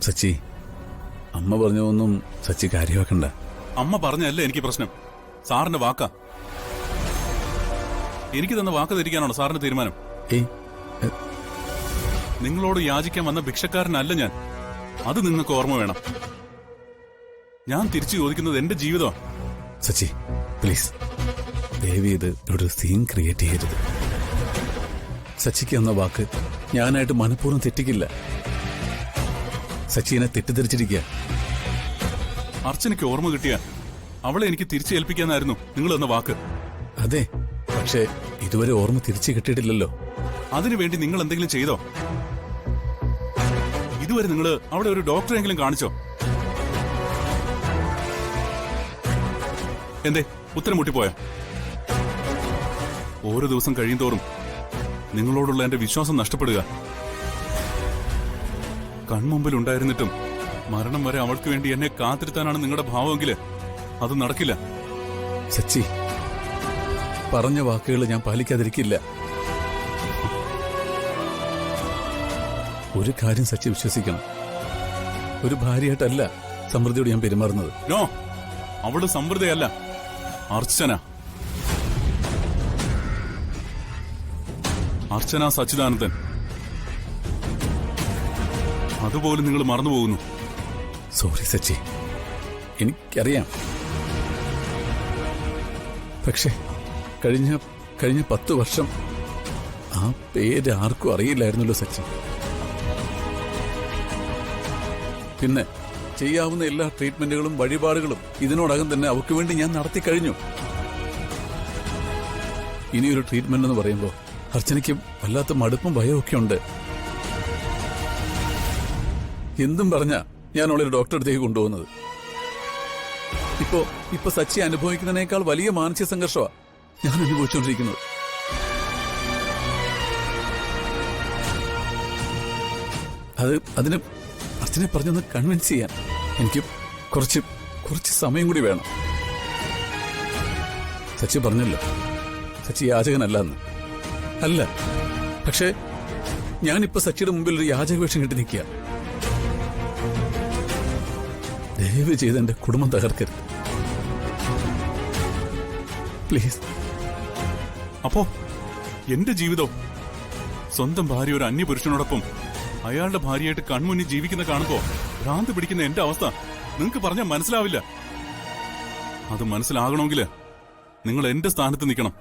സച്ചി, അമ്മ പറഞ്ഞൊന്നും സച്ചി കാര്യമാക്കണ്ട. അമ്മ പറഞ്ഞല്ലേ എനിക്ക് പ്രശ്നം, സാറിന്റെ വാക്കാ. എനിക്ക് തന്ന വാക്ക് ധരിക്കാനാണോ സാറിന്റെ തീരുമാനം? നിങ്ങളോട് യാചിക്കാൻ വന്ന ഭിക്ഷക്കാരനല്ല ഞാൻ, അത് നിങ്ങൾക്ക് ഓർമ്മ വേണം. ഞാൻ തിരിച്ചു ചോദിക്കുന്നത് എന്റെ ജീവിതമാണ്. സച്ചി പ്ലീസ്, ദയവ് ചെയ്ത് ഒരു സീൻ ക്രിയേറ്റ് ചെയ്യരുത്. സച്ചിക്ക് എന്ന വാക്ക് ഞാനായിട്ട് മനഃപൂർവ്വം തെറ്റിക്കില്ല. സച്ചിനെ തെറ്റിദ്ധരിച്ചിരിക്കുക. അർച്ചനയ്ക്ക് ഓർമ്മ കിട്ടിയ അവളെ എനിക്ക് തിരിച്ചേൽപ്പിക്കാനായിരുന്നു നിങ്ങൾ എന്ന വാക്ക്. അതെ, പക്ഷേ ഇതുവരെ ഓർമ്മ തിരിച്ചു കിട്ടിയിട്ടില്ലല്ലോ. അതിനുവേണ്ടി നിങ്ങൾ എന്തെങ്കിലും ചെയ്തോ? ഇതുവരെ നിങ്ങൾ അവിടെ ഒരു ഡോക്ടറെങ്കിലും കാണിച്ചോ? എന്തേ ഉത്തരം മുട്ടിപ്പോയോ? ഓരോ ദിവസം കഴിയുന്തോറും നിങ്ങളോടുള്ള എന്റെ വിശ്വാസം നഷ്ടപ്പെടുക. കൺമുമ്പിൽ ഉണ്ടായിരുന്നിട്ടും മരണം വരെ അവൾക്ക് വേണ്ടി എന്നെ കാത്തിരുത്താനാണ് നിങ്ങളുടെ ഭാവമെങ്കില് അത് നടക്കില്ല. സച്ചി, പറഞ്ഞ വാക്കുകൾ ഞാൻ പാലിക്കാതിരിക്കില്ല. ഒരു കാര്യം സച്ചി വിശ്വസിക്കണം, ഒരു ഭാര്യയായിട്ടല്ല സമൃദ്ധിയോട് ഞാൻ പെരുമാറുന്നത്. നോ, അവള് സമൃദ്ധയല്ല, അർച്ചന. അർച്ചന സച്ചിദാനന്ദൻ. അതുപോലും നിങ്ങൾ മറന്നുപോകുന്നു. സോറി സച്ചി, എനിക്കറിയാം. പക്ഷെ കഴിഞ്ഞ 10 വർഷം ആ പേര് ആർക്കും അറിയില്ലായിരുന്നല്ലോ സച്ചി. പിന്നെ ചെയ്യാവുന്ന എല്ലാ ട്രീറ്റ്മെന്റുകളും വഴിപാടുകളും ഇതിനോടകം തന്നെ അവർക്ക് വേണ്ടി ഞാൻ നടത്തി കഴിഞ്ഞു. ഇനിയൊരു ട്രീറ്റ്മെന്റ് എന്ന് പറയുമ്പോൾ അർച്ചനയ്ക്ക് വല്ലാത്ത മടുപ്പും ഭയമൊക്കെ ഉണ്ട്. എന്തും പറഞ്ഞ ഞാൻ അവളൊരു ഡോക്ടറെ അടുത്തേക്ക് കൊണ്ടുപോകുന്നത്. ഇപ്പൊ സച്ചി അനുഭവിക്കുന്നതിനേക്കാൾ വലിയ മാനസിക സംഘർഷമാണ് ഞാൻ അനുഭവിച്ചുകൊണ്ടിരിക്കുന്നത്. അതിന് അർച്ചനെ പറഞ്ഞൊന്ന് കൺവിൻസ് ചെയ്യാൻ എനിക്ക് കുറച്ച് സമയം കൂടി വേണം. സച്ചി പറഞ്ഞല്ലോ, സച്ചി യാചകനല്ല എന്ന്. അല്ല, പക്ഷേ ഞാനിപ്പോ സച്ചിയുടെ മുമ്പിൽ ഒരു യാചക വേഷം കെട്ടി നിൽക്കുക. ദയവ് ചെയ്ത് എന്റെ കുടുംബം തകർക്കരുത് പ്ലീസ്. അപ്പോ എന്റെ ജീവിതം സ്വന്തം ഭാര്യ ഒരു അന്യപുരുഷനോടൊപ്പം അയാളുടെ ഭാര്യയായിട്ട് കൺമുന്നിൽ ജീവിക്കുന്ന കാണുമ്പോ ഭ്രാന്ത് പിടിക്കുന്ന എന്റെ അവസ്ഥ നിങ്ങൾക്ക് പറഞ്ഞാൽ മനസ്സിലാവില്ല. അത് മനസ്സിലാകണമെങ്കിൽ നിങ്ങൾ എന്റെ സ്ഥാനത്ത് നിൽക്കണം.